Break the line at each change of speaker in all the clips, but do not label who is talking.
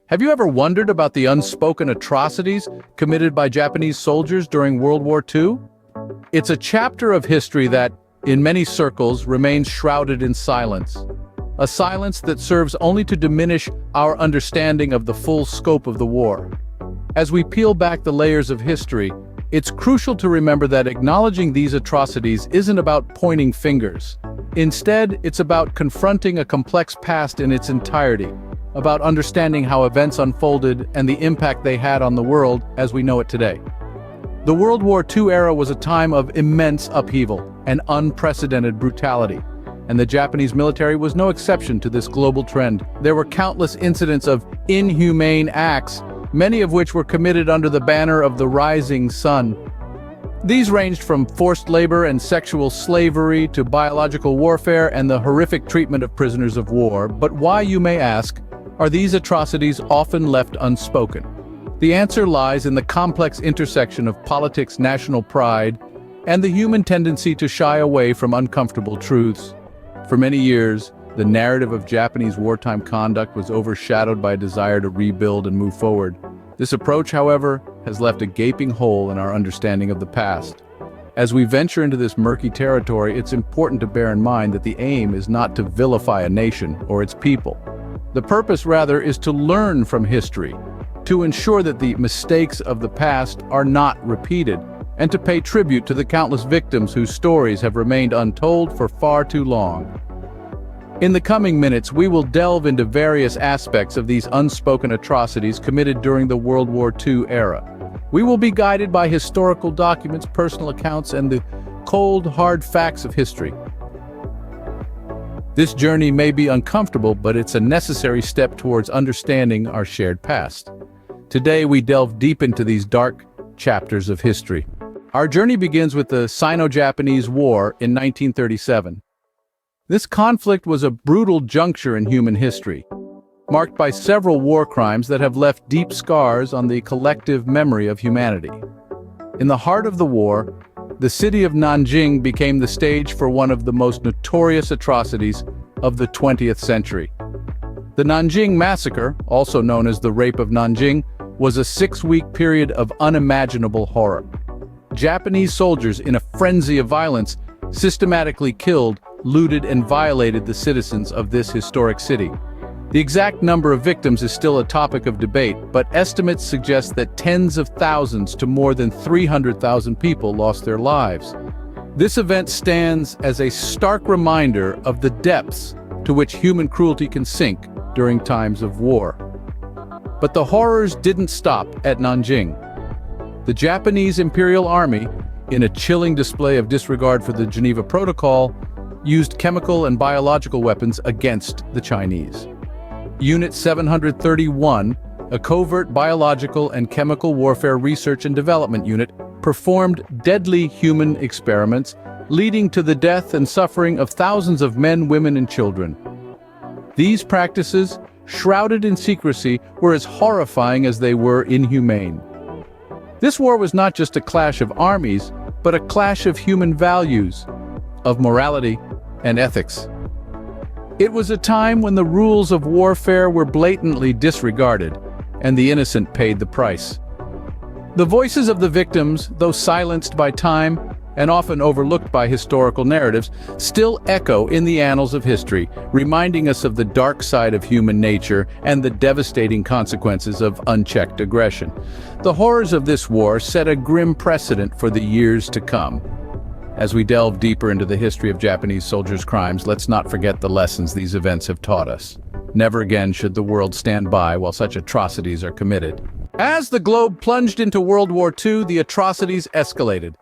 Have you ever wondered about the unspoken atrocities committed by Japanese soldiers during World War II? It's a chapter of history that, in many circles, remains shrouded in silence. A silence that serves only to diminish our understanding of the full scope of the war. As we peel back the layers of history, it's crucial to remember that acknowledging these atrocities isn't about pointing fingers. Instead, it's about confronting a complex past in its entirety, about understanding how events unfolded and the impact they had on the world as we know it today. The World War II era was a time of immense upheaval and unprecedented brutality, and the Japanese military was no exception to this global trend. There were countless incidents of inhumane acts, many of which were committed under the banner of the rising sun. These ranged from forced labor and sexual slavery to biological warfare and the horrific treatment of prisoners of war. But why, you may ask, are these atrocities often left unspoken? The answer lies in the complex intersection of politics, national pride, and the human tendency to shy away from uncomfortable truths. For many years, the narrative of Japanese wartime conduct was overshadowed by a desire to rebuild and move forward. This approach, however, has left a gaping hole in our understanding of the past. As we venture into this murky territory, it's important to bear in mind that the aim is not to vilify a nation or its people. The purpose, rather, is to learn from history, to ensure that the mistakes of the past are not repeated, and to pay tribute to the countless victims whose stories have remained untold for far too long. In the coming minutes, we will delve into various aspects of these unspoken atrocities committed during the World War II era. We will be guided by historical documents, personal accounts, and the cold, hard facts of history. This journey may be uncomfortable, but it's a necessary step towards understanding our shared past. Today, we delve deep into these dark chapters of history. Our journey begins with the Sino-Japanese War in 1937. This conflict was a brutal juncture in human history, marked by several war crimes that have left deep scars on the collective memory of humanity. In the heart of the war, the city of Nanjing became the stage for one of the most notorious atrocities of the 20th century. The Nanjing Massacre, also known as the Rape of Nanjing, was a 6-week period of unimaginable horror. Japanese soldiers, in a frenzy of violence, systematically killed, looted, and violated the citizens of this historic city. The exact number of victims is still a topic of debate, but estimates suggest that tens of thousands to more than 300,000 people lost their lives. This event stands as a stark reminder of the depths to which human cruelty can sink during times of war. But the horrors didn't stop at Nanjing. The Japanese Imperial Army, in a chilling display of disregard for the Geneva Protocol, used chemical and biological weapons against the Chinese. Unit 731, a covert biological and chemical warfare research and development unit, performed deadly human experiments, leading to the death and suffering of thousands of men, women, and children. These practices, shrouded in secrecy, were as horrifying as they were inhumane. This war was not just a clash of armies, but a clash of human values, of morality and ethics. It was a time when the rules of warfare were blatantly disregarded, and the innocent paid the price. The voices of the victims, though silenced by time and often overlooked by historical narratives, still echo in the annals of history, reminding us of the dark side of human nature and the devastating consequences of unchecked aggression. The horrors of this war set a grim precedent for the years to come. As we delve deeper into the history of Japanese soldiers' crimes, let's not forget the lessons these events have taught us. Never again should the world stand by while such atrocities are committed. As the globe plunged into World War II, the atrocities escalated.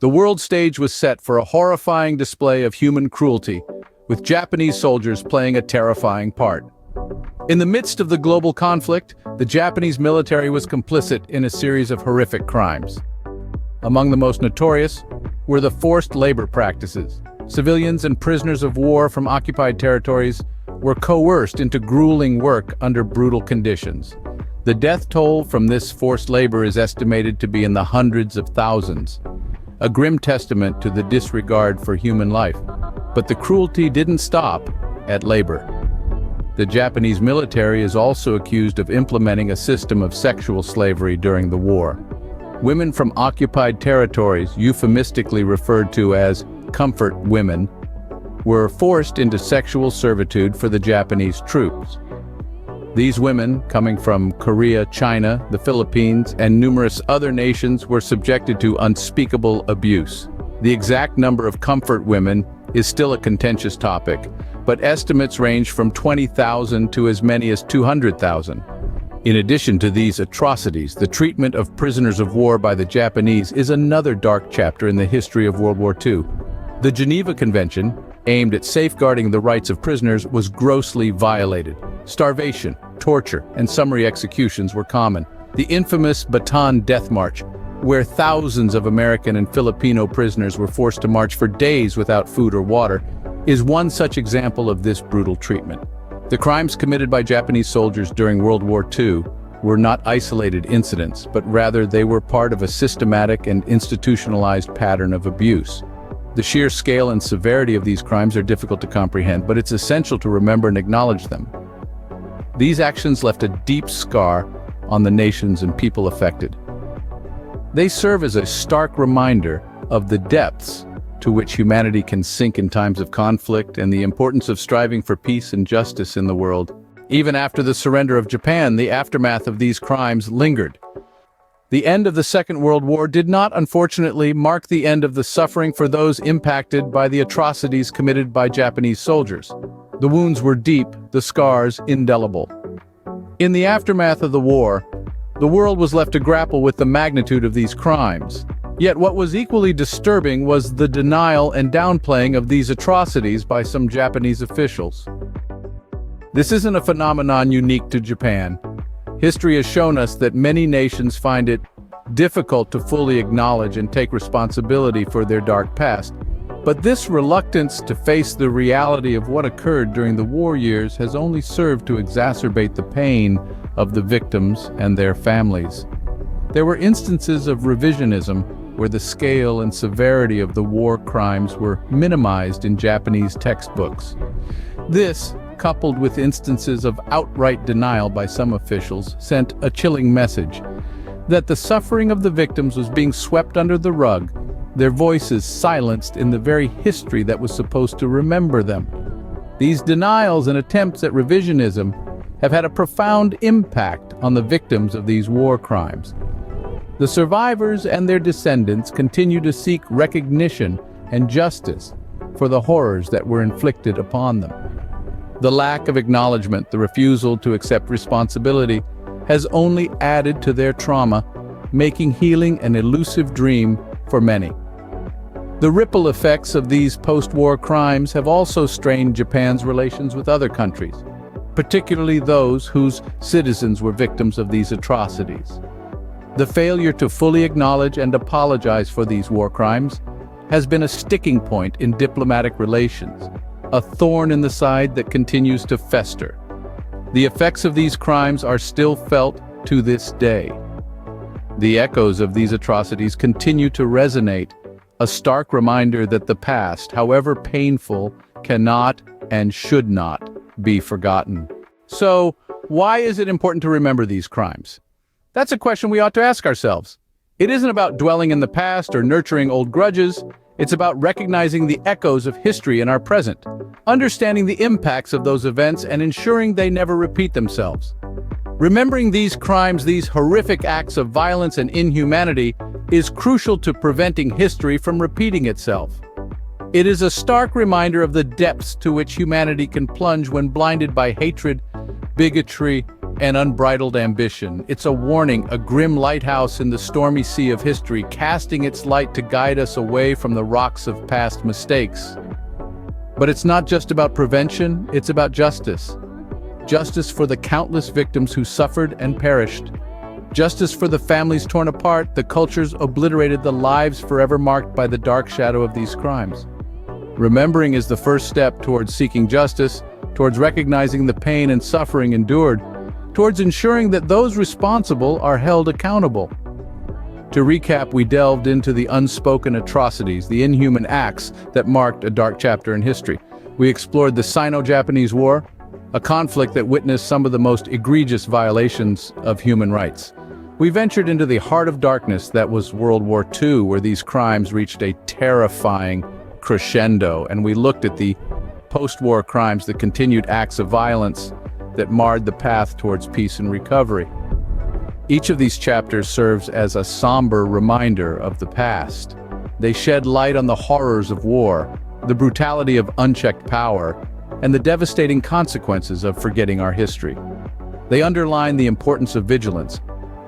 The world stage was set for a horrifying display of human cruelty, with Japanese soldiers playing a terrifying part. In the midst of the global conflict, the Japanese military was complicit in a series of horrific crimes. Among the most notorious were the forced labor practices. Civilians and prisoners of war from occupied territories were coerced into grueling work under brutal conditions. The death toll from this forced labor is estimated to be in the hundreds of thousands, a grim testament to the disregard for human life. But the cruelty didn't stop at labor. The Japanese military is also accused of implementing a system of sexual slavery during the war. Women from occupied territories, euphemistically referred to as comfort women, were forced into sexual servitude for the Japanese troops. These women, coming from Korea, China, the Philippines, and numerous other nations, were subjected to unspeakable abuse. The exact number of comfort women is still a contentious topic, but estimates range from 20,000 to as many as 200,000. In addition to these atrocities, the treatment of prisoners of war by the Japanese is another dark chapter in the history of World War II. The Geneva Convention, aimed at safeguarding the rights of prisoners, was grossly violated. Starvation, torture, and summary executions were common. The infamous Bataan Death March, where thousands of American and Filipino prisoners were forced to march for days without food or water, is one such example of this brutal treatment. The crimes committed by Japanese soldiers during World War II were not isolated incidents, but rather they were part of a systematic and institutionalized pattern of abuse. The sheer scale and severity of these crimes are difficult to comprehend, but it's essential to remember and acknowledge them. These actions left a deep scar on the nations and people affected. They serve as a stark reminder of the depths to which humanity can sink in times of conflict and the importance of striving for peace and justice in the world. Even after the surrender of Japan, the aftermath of these crimes lingered. The end of the Second World War did not, unfortunately, mark the end of the suffering for those impacted by the atrocities committed by Japanese soldiers. The wounds were deep, the scars indelible. In the aftermath of the war, the world was left to grapple with the magnitude of these crimes. Yet what was equally disturbing was the denial and downplaying of these atrocities by some Japanese officials. This isn't a phenomenon unique to Japan. History has shown us that many nations find it difficult to fully acknowledge and take responsibility for their dark past. But this reluctance to face the reality of what occurred during the war years has only served to exacerbate the pain of the victims and their families. There were instances of revisionism where the scale and severity of the war crimes were minimized in Japanese textbooks. This, coupled with instances of outright denial by some officials, sent a chilling message that the suffering of the victims was being swept under the rug, their voices silenced in the very history that was supposed to remember them. These denials and attempts at revisionism have had a profound impact on the victims of these war crimes. The survivors and their descendants continue to seek recognition and justice for the horrors that were inflicted upon them. The lack of acknowledgement, the refusal to accept responsibility, has only added to their trauma, making healing an elusive dream for many. The ripple effects of these post-war crimes have also strained Japan's relations with other countries, particularly those whose citizens were victims of these atrocities. The failure to fully acknowledge and apologize for these war crimes has been a sticking point in diplomatic relations, a thorn in the side that continues to fester. The effects of these crimes are still felt to this day. The echoes of these atrocities continue to resonate, a stark reminder that the past, however painful, cannot and should not be forgotten. So, why is it important to remember these crimes? That's a question we ought to ask ourselves. It isn't about dwelling in the past or nurturing old grudges. It's about recognizing the echoes of history in our present, understanding the impacts of those events, and ensuring they never repeat themselves. Remembering these crimes, these horrific acts of violence and inhumanity, is crucial to preventing history from repeating itself. It is a stark reminder of the depths to which humanity can plunge when blinded by hatred, bigotry, and unbridled ambition. It's a warning, a grim lighthouse in the stormy sea of history, casting its light to guide us away from the rocks of past mistakes. But it's not just about prevention, it's about justice. Justice for the countless victims who suffered and perished. Justice for the families torn apart, the cultures obliterated, the lives forever marked by the dark shadow of these crimes. Remembering is the first step towards seeking justice, towards recognizing the pain and suffering endured, towards ensuring that those responsible are held accountable. To recap, we delved into the unspoken atrocities, the inhuman acts that marked a dark chapter in history. We explored the Sino-Japanese War, a conflict that witnessed some of the most egregious violations of human rights. We ventured into the heart of darkness that was World War II, where these crimes reached a terrifying crescendo, and we looked at the post-war crimes, the continued acts of violence that marred the path towards peace and recovery. Each of these chapters serves as a somber reminder of the past. They shed light on the horrors of war, the brutality of unchecked power, and the devastating consequences of forgetting our history. They underline the importance of vigilance,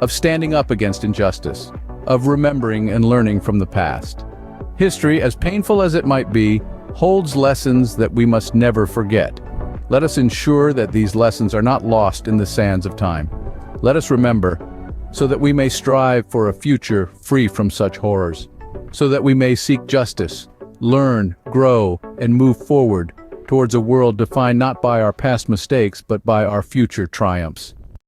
of standing up against injustice, of remembering and learning from the past. History, as painful as it might be, holds lessons that we must never forget. Let us ensure that these lessons are not lost in the sands of time. Let us remember, so that we may strive for a future free from such horrors, so that we may seek justice, learn, grow, and move forward towards a world defined not by our past mistakes but by our future triumphs.